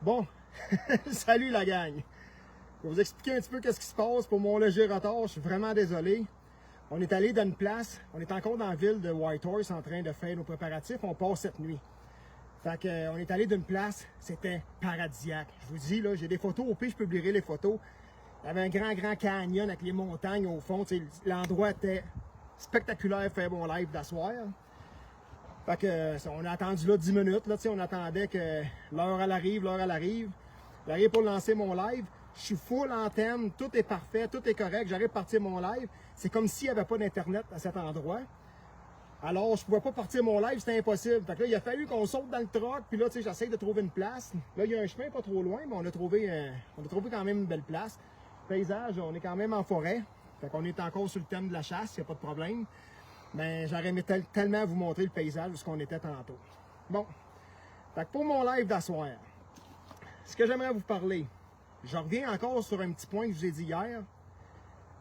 Bon, salut la gang. Je vais vous expliquer un petit peu qu'est-ce qui se passe pour mon léger retard. Je suis vraiment désolé. On est allé dans une place, on est encore dans la ville de Whitehorse en train de faire nos préparatifs. On part cette nuit. Fait que, on est allé d'une place, c'était paradisiaque. Je vous dis, là, j'ai des photos, au pire, je publierai les photos. Il y avait un grand canyon avec les montagnes au fond. L'endroit était spectaculaire, faire mon live d'asseoir. Fait que, on a attendu là 10 minutes, là, on attendait que l'heure elle arrive. J'arrive pour lancer mon live, je suis full antenne, tout est parfait, tout est correct, j'arrive à partir mon live. C'est comme s'il n'y avait pas d'internet à cet endroit. Alors, je pouvais pas partir mon live, c'était impossible. Fait que là, il a fallu qu'on saute dans le truck, puis là, j'essaie de trouver une place. Là, il y a un chemin pas trop loin, mais on a trouvé quand même une belle place. Paysage, on est quand même en forêt. Fait qu'on est encore sur le thème de la chasse, il n'y a pas de problème. Mais j'aurais aimé tellement vous montrer le paysage où on était tantôt. Bon, fait que pour mon live d'asseoir, ce que j'aimerais vous parler, je reviens encore sur un petit point que je vous ai dit hier.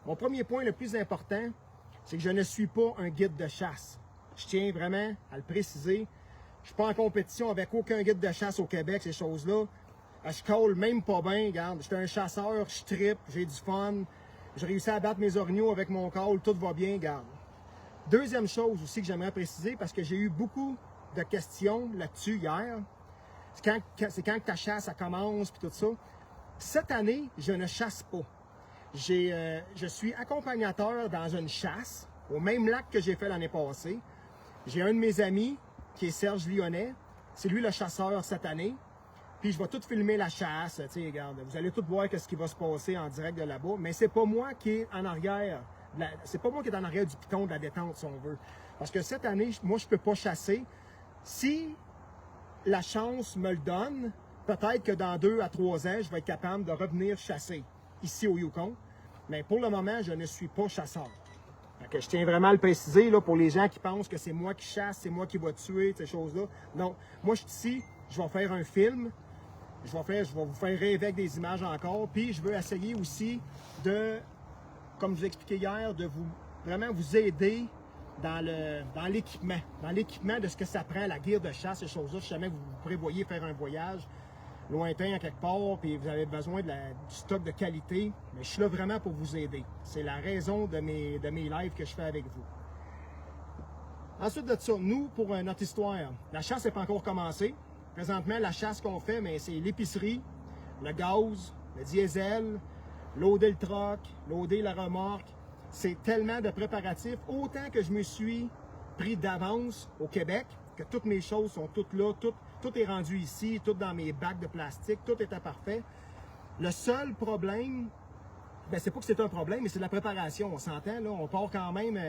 Mon premier point le plus important, c'est que je ne suis pas un guide de chasse. Je tiens vraiment à le préciser. Je ne suis pas en compétition avec aucun guide de chasse au Québec, ces choses-là. Je colle même pas bien, regarde. Je suis un chasseur, je trippe, j'ai du fun. J'ai réussi à battre mes orignaux avec mon call, tout va bien, regarde. Deuxième chose aussi que j'aimerais préciser, parce que j'ai eu beaucoup de questions là-dessus hier, c'est quand ta chasse ça commence puis tout ça. Cette année, je ne chasse pas. Je suis accompagnateur dans une chasse, au même lac que j'ai fait l'année passée. J'ai un de mes amis, qui est Serge Lyonnais, c'est lui le chasseur cette année. Puis je vais tout filmer la chasse, tu sais, regarde, vous allez tout voir ce qui va se passer en direct de là-bas, mais c'est pas moi qui est en arrière. C'est pas moi qui est en arrière du piton de la détente, si on veut. Parce que cette année, moi, je ne peux pas chasser. Si la chance me le donne, peut-être que dans 2 à 3 ans, je vais être capable de revenir chasser ici au Yukon. Mais pour le moment, je ne suis pas chasseur. Fait que je tiens vraiment à le préciser là, pour les gens qui pensent que c'est moi qui chasse, c'est moi qui va tuer, ces choses-là. Non, moi, je suis ici, je vais faire un film. Je vais vous faire rêver avec des images encore. Puis, je veux essayer aussi de, comme je vous ai expliqué hier, de vraiment vous aider dans l'équipement de ce que ça prend, la gear de chasse, ces choses-là. Si jamais vous prévoyez faire un voyage lointain à quelque part, puis vous avez besoin du stock de qualité, mais je suis là vraiment pour vous aider. C'est la raison de mes lives que je fais avec vous. Ensuite de ça, nous, pour notre histoire, la chasse n'est pas encore commencée. Présentement, la chasse qu'on fait, mais c'est l'épicerie, le gaz, le diesel, loader le truck, loader la remorque. C'est tellement de préparatifs. Autant que je me suis pris d'avance au Québec, que toutes mes choses sont toutes là, tout est rendu ici, tout dans mes bacs de plastique, tout était parfait. Le seul problème, ben c'est pas que c'est un problème, mais c'est la préparation, on s'entend, là. On part quand même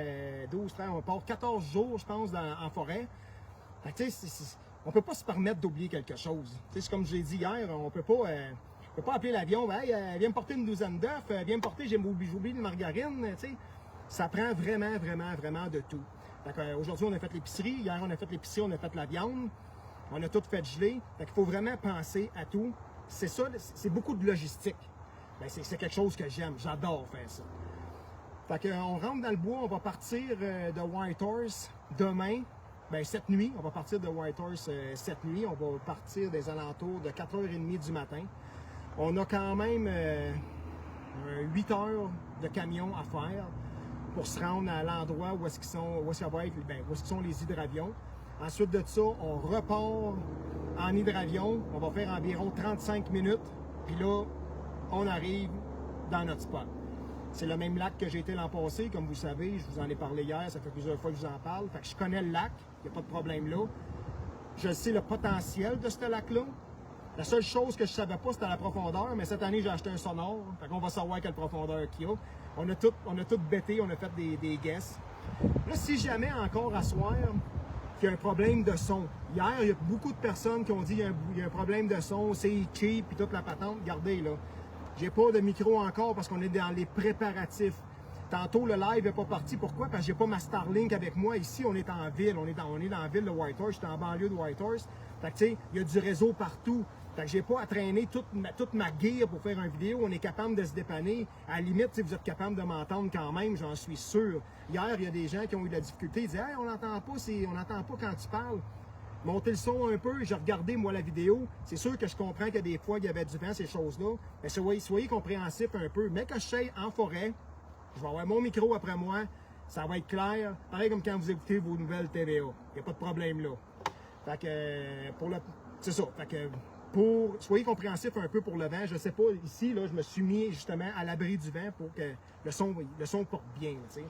12, 13, on part 14 jours, je pense, en forêt. Fait que, tu sais, on peut pas se permettre d'oublier quelque chose. C'est comme je l'ai dit hier, on peut pas appeler l'avion, hey, viens me porter une douzaine d'œufs, viens me porter, j'oublie une margarine, tu sais. Ça prend vraiment de tout. Aujourd'hui, on a fait l'épicerie, hier, on a fait l'épicerie, on a fait la viande, on a tout fait geler. Fait qu'il faut vraiment penser à tout. C'est ça, c'est beaucoup de logistique. Ben, c'est quelque chose que j'aime, j'adore faire ça. Fait qu'on rentre dans le bois, on va partir de Whitehorse demain. Ben, cette nuit, on va partir de Whitehorse cette nuit. On va partir des alentours de 4h30 du matin. On a quand même 8 heures de camion à faire pour se rendre à l'endroit où est-ce qu'ils sont les hydravions. Ensuite de ça, on repart en hydravion. On va faire environ 35 minutes. Puis là, on arrive dans notre spot. C'est le même lac que j'ai été l'an passé, comme vous savez, je vous en ai parlé hier, ça fait plusieurs fois que je vous en parle. Fait que je connais le lac, il n'y a pas de problème là. Je sais le potentiel de ce lac-là. La seule chose que je ne savais pas, c'était la profondeur, mais cette année, j'ai acheté un sonore. Fait qu'on va savoir quelle profondeur qu'il y a. On a tout bêté, on a fait des guesses. Là, si jamais encore à soir, qu'il y a un problème de son. Hier, il y a beaucoup de personnes qui ont dit qu'il y a un problème de son, c'est cheap, puis toute la patente. Regardez, là. J'ai pas de micro encore parce qu'on est dans les préparatifs. Tantôt, le live n'est pas parti. Pourquoi? Parce que j'ai pas ma Starlink avec moi. Ici, on est en ville. On est dans la ville de Whitehorse. J'étais en banlieue de Whitehorse. Fait que, tu sais, il y a du réseau partout. Fait que j'ai pas à traîner toute ma gear pour faire une vidéo. On est capable de se dépanner. À la limite, vous êtes capable de m'entendre quand même, j'en suis sûr. Hier, il y a des gens qui ont eu de la difficulté. Ils disaient, hey, on n'entend pas quand tu parles. monté le son un peu, j'ai regardé moi la vidéo. C'est sûr que je comprends que des fois il y avait du vent, ces choses-là. Mais soyez compréhensifs un peu. Mais que je sois en forêt, je vais avoir mon micro après moi, ça va être clair. Pareil comme quand vous écoutez vos nouvelles TVA. Il n'y a pas de problème là. Fait que c'est ça. Fait que soyez compréhensifs un peu pour le vent. Je sais pas, ici, là, je me suis mis justement à l'abri du vent pour que le son porte bien. T'sais.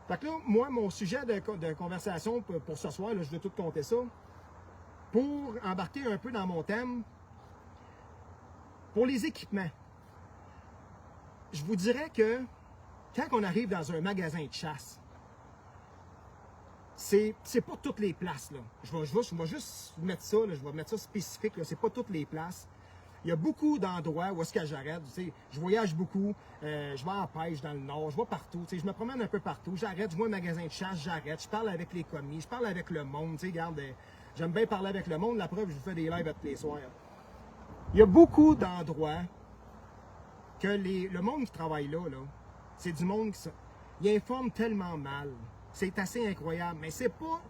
Fait que là, moi, mon sujet de conversation pour ce soir, là, je vais tout compter ça. Pour embarquer un peu dans mon thème, pour les équipements, je vous dirais que quand on arrive dans un magasin de chasse, c'est pas toutes les places. Là. Je vais juste mettre ça, là, je vais mettre ça spécifique, c'est pas toutes les places. Il y a beaucoup d'endroits où est-ce que j'arrête. Je voyage beaucoup, je vais en pêche dans le nord, je vais partout. Je me promène un peu partout, j'arrête, je vois un magasin de chasse, j'arrête, je parle avec les commis, je parle avec le monde. Regarde, j'aime bien parler avec le monde, la preuve, je vous fais des lives à tous les soirs. Il y a beaucoup d'endroits que le monde qui travaille là, c'est du monde qui informe tellement mal. C'est assez incroyable, mais c'est pas,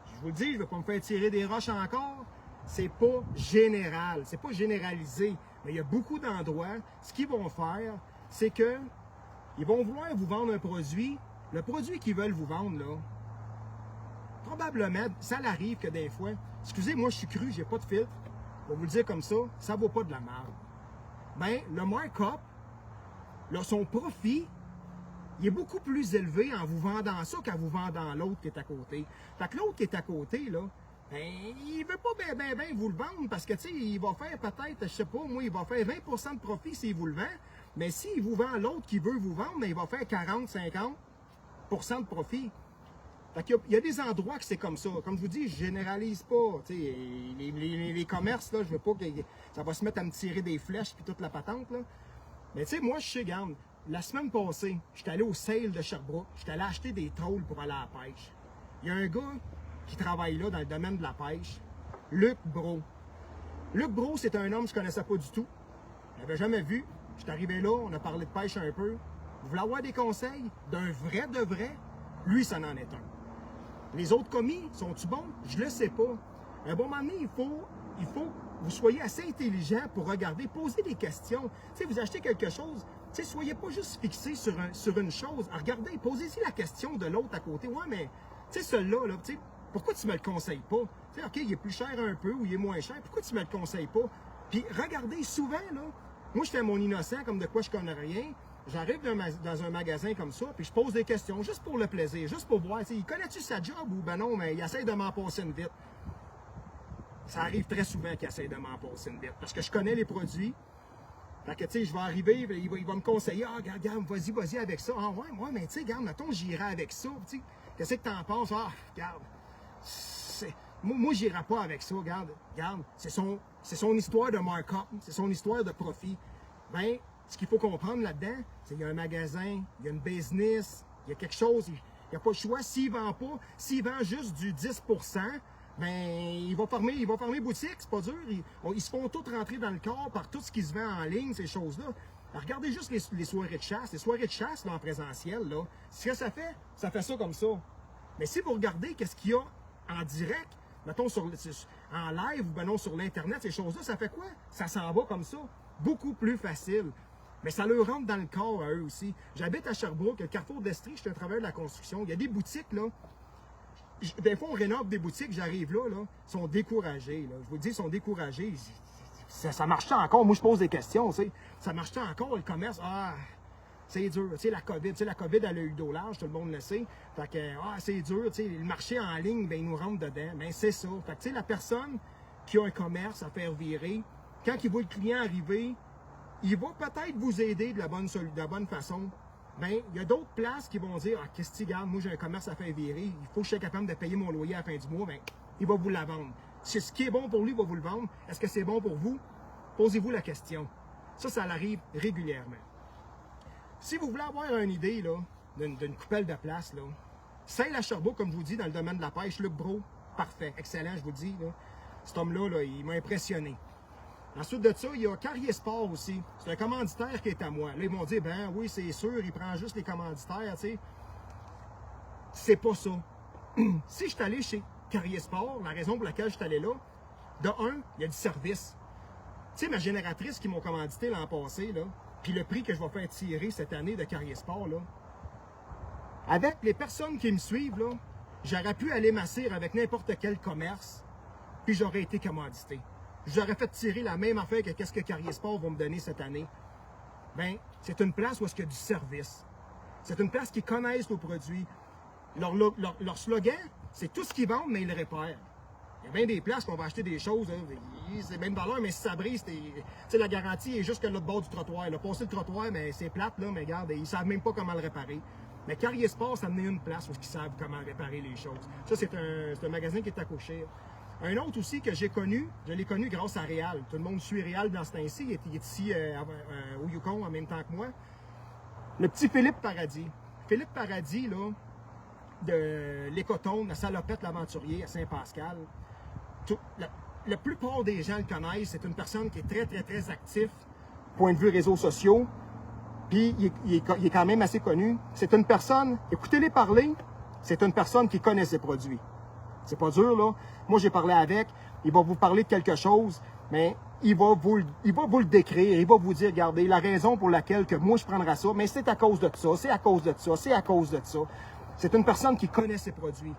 je vous le dis, je ne vais pas me faire tirer des roches encore, c'est pas général, c'est pas généralisé, mais il y a beaucoup d'endroits, ce qu'ils vont faire, c'est que ils vont vouloir vous vendre un produit, le produit qu'ils veulent vous vendre, là, probablement, ça arrive que des fois, excusez, moi je suis cru, j'ai pas de filtre, je vais vous le dire comme ça vaut pas de la merde. Ben, le markup, là, son profit, il est beaucoup plus élevé en vous vendant ça qu'en vous vendant l'autre qui est à côté. Fait que l'autre qui est à côté, là, ben, il veut pas ben vous le vendre parce que, tu sais, il va faire peut-être, je sais pas, moi, il va faire 20% de profit s'il vous le vend. Mais s'il vous vend l'autre qui veut vous vendre, ben, il va faire 40-50% de profit. Fait qu'il y a des endroits que c'est comme ça. Comme je vous dis, je généralise pas. Tu sais, les commerces, là, je veux pas que ça va se mettre à me tirer des flèches puis toute la patente, là. Mais tu sais, moi, je sais, regarde, la semaine passée, j'étais allé au sale de Sherbrooke, j'étais allé acheter des trolls pour aller à la pêche. Il y a un gars qui travaille là dans le domaine de la pêche, Luc Bro. Luc Bro, c'est un homme que je connaissais pas du tout. Je l'avais jamais vu. J'étais arrivé là, on a parlé de pêche un peu. Vous voulez avoir des conseils d'un vrai de vrai? Lui, ça en est un. Les autres commis, sont-ils bons? Je le sais pas. À un bon moment donné, il faut que vous soyez assez intelligent pour regarder, poser des questions. Tu sais, vous achetez quelque chose, tu sais, soyez pas juste fixé sur une chose. Regardez, posez-y la question de l'autre à côté. Ouais, mais, tu sais, celui-là, là, tu sais, pourquoi tu me le conseilles pas? Tu sais, OK, il est plus cher un peu ou il est moins cher, pourquoi tu me le conseilles pas? Puis regardez, souvent, là, moi, je fais mon innocent comme de quoi je connais rien. J'arrive dans un magasin comme ça, puis je pose des questions, juste pour le plaisir, juste pour voir, il connaît-tu sa job ou ben non, mais il essaie de m'en passer une vite. Ça arrive très souvent qu'il essaie de m'en passer une vite, parce que je connais les produits. Fait que, tu sais, je vais arriver, il va me conseiller, ah, regarde, vas-y avec ça. Ah, ouais, moi, mais tu sais, regarde, mettons, j'irai avec ça, tu sais, qu'est-ce que t'en penses? Ah, regarde, moi j'irai pas avec ça, regarde, c'est son histoire de markup, c'est son histoire de profit. Ben, ce qu'il faut comprendre là-dedans, c'est qu'il y a un magasin, il y a une business, il y a quelque chose, il n'y a pas le choix. S'il vend juste du 10%, ben, il va fermer boutique, c'est pas dur. Ils se font tous rentrer dans le corps par tout ce qui se vend en ligne, ces choses-là. Alors, regardez juste les soirées de chasse. Les soirées de chasse là, en présentiel, là, ce que ça fait ça comme ça. Mais si vous regardez qu'est-ce qu'il y a en direct, mettons en live ou ben non sur l'Internet, ces choses-là, ça fait quoi? Ça s'en va comme ça. Beaucoup plus facile. Mais ça leur rentre dans le corps à eux aussi. J'habite à Sherbrooke, le Carrefour d'Estrie, je suis un travailleur de la construction. Il y a des boutiques, là. Des fois, on rénove des boutiques, j'arrive là, ils sont découragés. Là. Je vous le dis, ils sont découragés. Ça marche encore? Moi, je pose des questions, tu sais. Ça marche encore, le commerce? Ah, c'est dur. Tu sais, la COVID, elle a eu dos large, tout le monde le sait. Fait que, c'est dur, tu sais, le marché en ligne, ben, il nous rentre dedans. Ben, c'est ça. Fait que, tu sais, la personne qui a un commerce à faire virer, quand il voit le client arriver, il va peut-être vous aider de la bonne façon. Ben, il y a d'autres places qui vont dire, ah, qu'est-ce que tu gardes, moi j'ai un commerce à faire virer, il faut que je sois capable de payer mon loyer à la fin du mois, ben, il va vous la vendre. Si ce qui est bon pour lui, il va vous le vendre. Est-ce que c'est bon pour vous? Posez-vous la question. Ça arrive régulièrement. Si vous voulez avoir une idée, là, d'une coupelle de place, là, Saint-Lacharbot, comme je vous dis, dans le domaine de la pêche, Luc Bro, parfait, excellent, je vous dis, là. Cet homme-là, là, il m'a impressionné. Ensuite de ça, il y a Carrier Sport aussi. C'est un commanditaire qui est à moi. Là, ils m'ont dit, ben oui, c'est sûr, il prend juste les commanditaires, tu sais. C'est pas ça. Si je suis allé chez Carrier Sport, la raison pour laquelle je suis allé là, de un, il y a du service. Tu sais, ma génératrice qui m'ont commandité l'an passé, là, puis le prix que je vais faire tirer cette année de Carrier Sport, là, avec les personnes qui me suivent, là, j'aurais pu aller m'asseoir avec n'importe quel commerce, puis j'aurais été commandité. J'aurais fait tirer la même affaire que qu'est-ce que Carrier Sport va me donner cette année. Bien, c'est une place où est-ce qu'il y a du service. C'est une place qui connaissent nos produits. Leur slogan, c'est tout ce qu'ils vendent, mais ils le réparent. Il y a bien des places qu'on va acheter des choses, c'est même valeur, mais si ça brise, la garantie est juste que l'autre bord du trottoir. Là, passer le trottoir, mais c'est plate, là, mais regarde, ils ne savent même pas comment le réparer. Mais Carrier Sport, ça amené une place où ils savent comment réparer les choses. Ça, c'est un magasin qui est à Cochère. Un autre aussi que j'ai connu, je l'ai connu grâce à Réal. Tout le monde suit Réal dans ce temps-ci. Il est ici au Yukon en même temps que moi. Le petit Philippe Paradis. Philippe Paradis, là, de l'Écoton, la Salopette l'Aventurier à Saint-Pascal. La plupart des gens le connaissent. C'est une personne qui est très, très, très active, point de vue réseaux sociaux. Puis, il est quand même assez connu. C'est une personne, écoutez-les parler, c'est une personne qui connaît ses produits. C'est pas dur, là. Moi, j'ai parlé avec, il va vous parler de quelque chose, mais il va vous le décrire, il va vous dire, regardez, la raison pour laquelle que moi, je prendrais ça, mais c'est à cause de ça, c'est à cause de ça, c'est à cause de ça. C'est une personne qui connaît ses produits.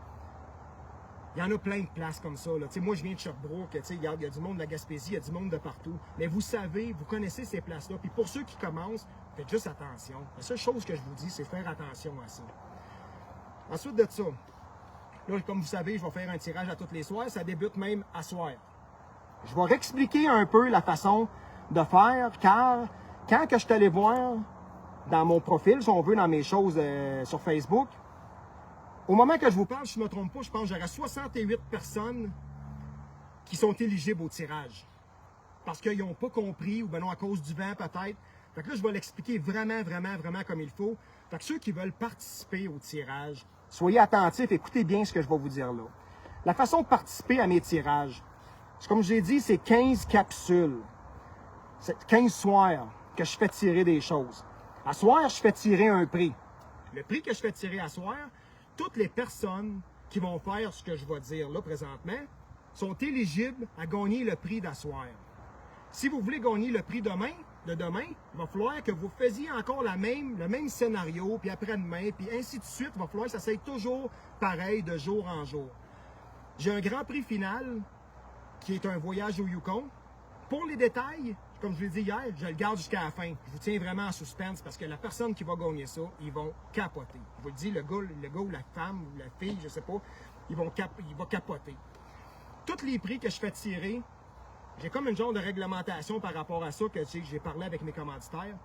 Il y en a plein de places comme ça, là. Moi, je viens de Sherbrooke, il y a du monde de la Gaspésie, il y a du monde de partout. Mais vous savez, vous connaissez ces places-là. Puis pour ceux qui commencent, faites juste attention. La seule chose que je vous dis, c'est faire attention à ça. Ensuite de ça, là, comme vous savez, je vais faire un tirage à tous les soirs. Ça débute même à soir. Je vais réexpliquer un peu la façon de faire, car quand que je suis allé voir dans mon profil, si on veut, dans mes choses sur Facebook, au moment que je vous parle, si je ne me trompe pas, je pense que j'aurai 68 personnes qui sont éligibles au tirage. Parce qu'ils n'ont pas compris, ou bien non, à cause du vent peut-être. Fait que là, je vais l'expliquer vraiment, vraiment, vraiment comme il faut. Fait que ceux qui veulent participer au tirage, soyez attentifs, écoutez bien ce que je vais vous dire là. La façon de participer à mes tirages, comme je l'ai dit, c'est 15 capsules. C'est 15 soirs que je fais tirer des choses. À soir, je fais tirer un prix. Le prix que je fais tirer à soir, toutes les personnes qui vont faire ce que je vais dire là présentement sont éligibles à gagner le prix d'asseoir. Si vous voulez gagner le prix de demain, il va falloir que vous faisiez encore le même scénario, puis après-demain, puis ainsi de suite. Il va falloir que ça soit toujours pareil de jour en jour. J'ai un grand prix final qui est un voyage au Yukon. Pour les détails, comme je l'ai dit hier, je le garde jusqu'à la fin. Je vous tiens vraiment en suspense parce que la personne qui va gagner ça, ils vont capoter. Je vous le dis, le gars ou la femme ou la fille, je ne sais pas, il va capoter. Tous les prix que je fais tirer, j'ai comme une genre de réglementation par rapport à ça que j'ai parlé avec mes commanditaires.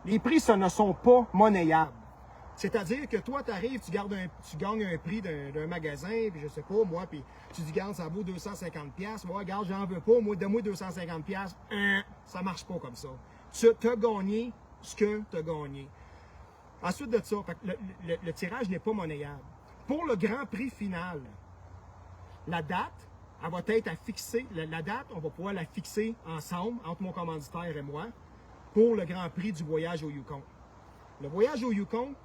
Les prix, ce ne sont pas monnayables. C'est-à-dire que toi, tu arrives, tu gagnes un prix d'un magasin, puis je sais pas, moi, puis tu dis, regarde, ça vaut 250$. Ouais, regarde, j'en veux pas, moi, donne-moi 250$. Ça marche pas comme ça. Tu as gagné ce que tu as gagné. Ensuite de ça, le tirage n'est pas monnayable. Pour le grand prix final, la date, elle va être à fixer. La date, on va pouvoir la fixer ensemble, entre mon commanditaire et moi, pour le grand prix du voyage au Yukon. Le voyage au Yukon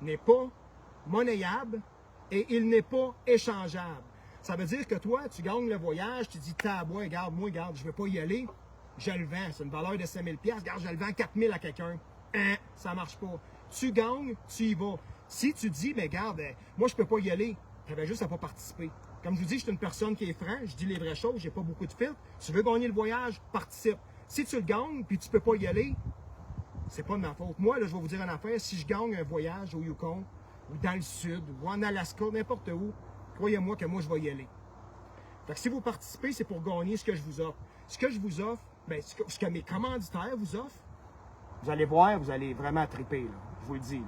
n'est pas monnayable et il n'est pas échangeable. Ça veut dire que toi, tu gagnes le voyage, tu dis, tabois, regarde, je ne veux pas y aller, je le vends. C'est une valeur de 5 000$, regarde, je le vends 4 000 à quelqu'un. Ça ne marche pas. Tu gagnes, tu y vas. Si tu dis, mais regarde, moi, je ne peux pas y aller, tu avais juste à ne pas participer. Comme je vous dis, je suis une personne qui est franc, je dis les vraies choses, j'ai pas beaucoup de filtres. Tu veux gagner le voyage, participe. Si tu le gagnes, puis tu ne peux pas y aller, c'est pas de ma faute. Moi, là, je vais vous dire une affaire, si je gagne un voyage au Yukon, ou dans le sud, ou en Alaska, n'importe où, croyez-moi que moi, je vais y aller. Fait que si vous participez, c'est pour gagner ce que je vous offre. Ce que je vous offre, bien, ce que mes commanditaires vous offrent, vous allez voir, vous allez vraiment triper, là, je vous le dis. Là.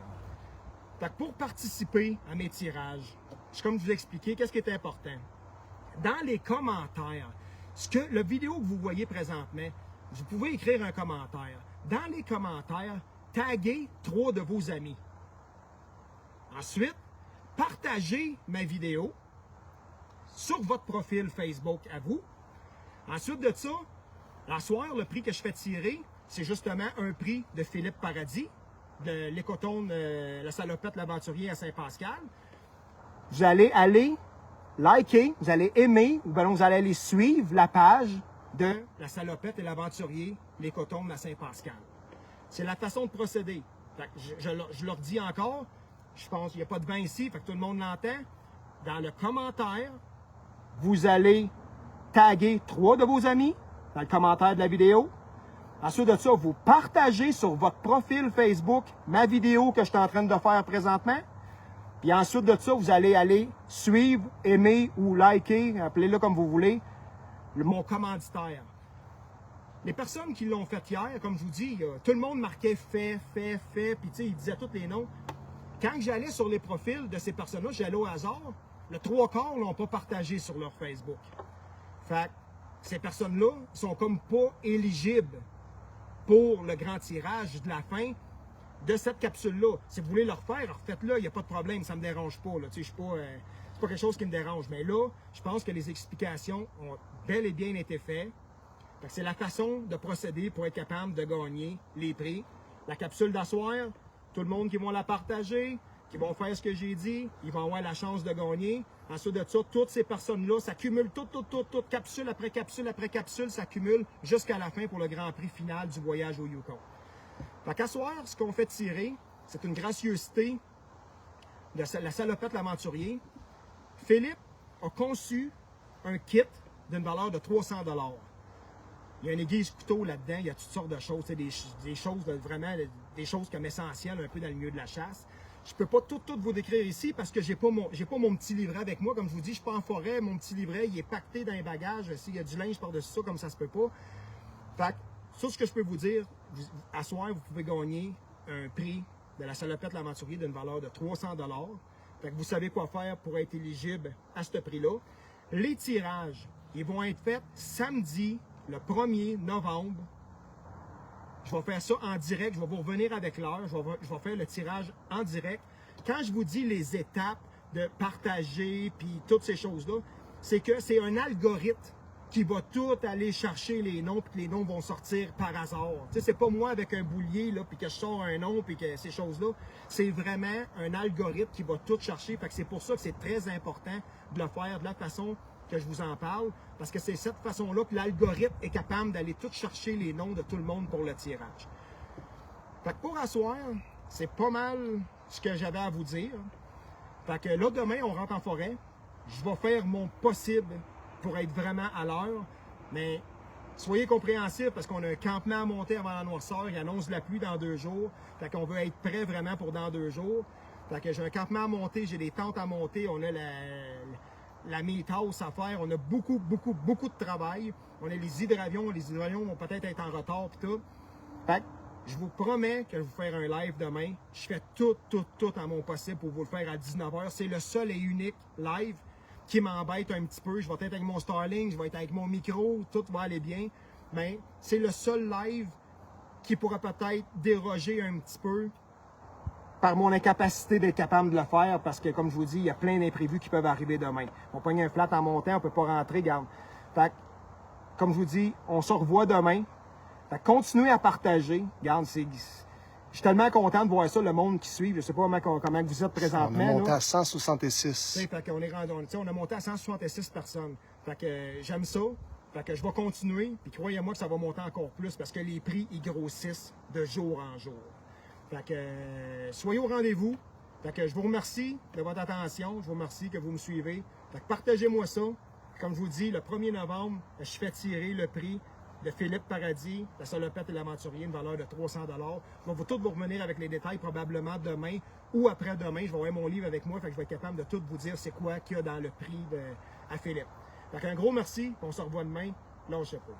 Fait que pour participer à mes tirages, comme je vous l'ai expliqué, qu'est-ce qui est important? Dans les commentaires, le vidéo que vous voyez présentement, vous pouvez écrire un commentaire. Dans les commentaires, taguez 3 de vos amis. Ensuite, partagez ma vidéo sur votre profil Facebook à vous. Ensuite de ça, la soirée, le prix que je fais tirer, c'est justement un prix de Philippe Paradis, de l'Écoton, la Salopette l'Aventurier à Saint-Pascal. Vous allez aller liker, vous allez aimer, ou bien vous allez aller suivre la page de la Salopette et l'Aventurier, les Cotombes à Saint-Pascal. C'est la façon de procéder. Fait que je leur dis encore, je pense qu'il n'y a pas de vent ici, fait que tout le monde l'entend. Dans le commentaire, vous allez taguer 3 de vos amis dans le commentaire de la vidéo. Ensuite de ça, vous partagez sur votre profil Facebook ma vidéo que je suis en train de faire présentement. Puis ensuite de ça, vous allez aller suivre, aimer ou liker, appelez-le comme vous voulez, mon commanditaire. Les personnes qui l'ont fait hier, comme je vous dis, tout le monde marquait fait, puis tu sais, ils disaient tous les noms. Quand j'allais sur les profils de ces personnes-là, j'allais au hasard, le 3/4 ne l'ont pas partagé sur leur Facebook. Fait que ces personnes-là sont comme pas éligibles pour le grand tirage de la fin de cette capsule-là. Si vous voulez le refaire, refaites-le, il n'y a pas de problème, ça ne me dérange pas. Là. Tu sais, c'est pas quelque chose qui me dérange. Mais là, je pense que les explications ont bel et bien été faites. C'est la façon de procéder pour être capable de gagner les prix. La capsule d'asseoir, tout le monde qui va la partager, qui vont faire ce que j'ai dit, ils vont avoir la chance de gagner. Ensuite de ça, toutes ces personnes-là s'accumulent, toutes, capsule après capsule après capsule, s'accumulent jusqu'à la fin pour le grand prix final du voyage au Yukon. Fait qu'à soir, ce qu'on fait tirer, c'est une gracieuseté de la Salopette l'Aventurier. Philippe a conçu un kit d'une valeur de 300 $. Il y a une aiguise couteau là-dedans, il y a toutes sortes de choses, des choses vraiment, des choses comme essentielles un peu dans le milieu de la chasse. Je ne peux pas tout vous décrire ici parce que j'ai pas mon petit livret avec moi. Comme je vous dis, je ne suis pas en forêt, mon petit livret, il est pacté dans les bagages. S'il y a du linge par-dessus ça, comme ça se peut pas. Fait que, sur ce que je peux vous dire, à soir, vous pouvez gagner un prix de la Salopette l'Aventurier d'une valeur de 300 $. Fait que vous savez quoi faire pour être éligible à ce prix-là. Les tirages, ils vont être faits samedi, le 1er novembre. Je vais faire ça en direct. Je vais vous revenir avec l'heure. Je vais faire le tirage en direct. Quand je vous dis les étapes de partager puis toutes ces choses-là, c'est que c'est un algorithme qui va tout aller chercher les noms puis que les noms vont sortir par hasard. Tu sais, c'est pas moi avec un boulier là puis que je sors un nom puis que ces choses-là. C'est vraiment un algorithme qui va tout chercher. Fait que c'est pour ça que c'est très important de le faire de la façon que je vous en parle, parce que c'est cette façon-là que l'algorithme est capable d'aller tout chercher les noms de tout le monde pour le tirage. Fait que pour asseoir, c'est pas mal ce que j'avais à vous dire. Fait que là, demain, on rentre en forêt. Je vais faire mon possible pour être vraiment à l'heure, mais soyez compréhensifs parce qu'on a un campement à monter avant la noirceur. Il annonce la pluie dans 2 jours. Fait qu'on veut être prêt vraiment pour dans 2 jours. Fait que j'ai un campement à monter, j'ai des tentes à monter, on a la meet-house à faire, on a beaucoup de travail. On a les hydravions vont peut-être être en retard pis tout. Fait que je vous promets que je vais vous faire un live demain. Je fais tout à mon possible pour vous le faire à 19 h. C'est le seul et unique live qui m'embête un petit peu. Je vais être avec mon Starlink, je vais être avec mon micro, tout va aller bien. Mais c'est le seul live qui pourra peut-être déroger un petit peu par mon incapacité d'être capable de le faire, parce que, comme je vous dis, il y a plein d'imprévus qui peuvent arriver demain. On pogne un flat en montant, on ne peut pas rentrer, garde. Fait que, comme je vous dis, on se revoit demain. Fait que continuez à partager. Garde, je suis tellement content de voir ça, le monde qui suit. Je ne sais pas comment vous êtes présentement. On a monté à 166. Fait qu'on est rendu, on a monté à 166 personnes. Fait que j'aime ça. Fait que je vais continuer. Puis croyez-moi que ça va monter encore plus, parce que les prix, ils grossissent de jour en jour. Fait que soyez au rendez-vous. Fait que je vous remercie de votre attention. Je vous remercie que vous me suivez. Fait que partagez-moi ça. Comme je vous dis, le 1er novembre, je fais tirer le prix de Philippe Paradis, la Salopette et l'Aventurier, une valeur de 300 $. Je vais tout vous revenir avec les détails probablement demain ou après-demain. Je vais avoir mon livre avec moi. Fait que je vais être capable de tout vous dire c'est quoi qu'il y a dans le prix à Philippe. Fait qu'un gros merci. On se revoit demain. Lâchez pas.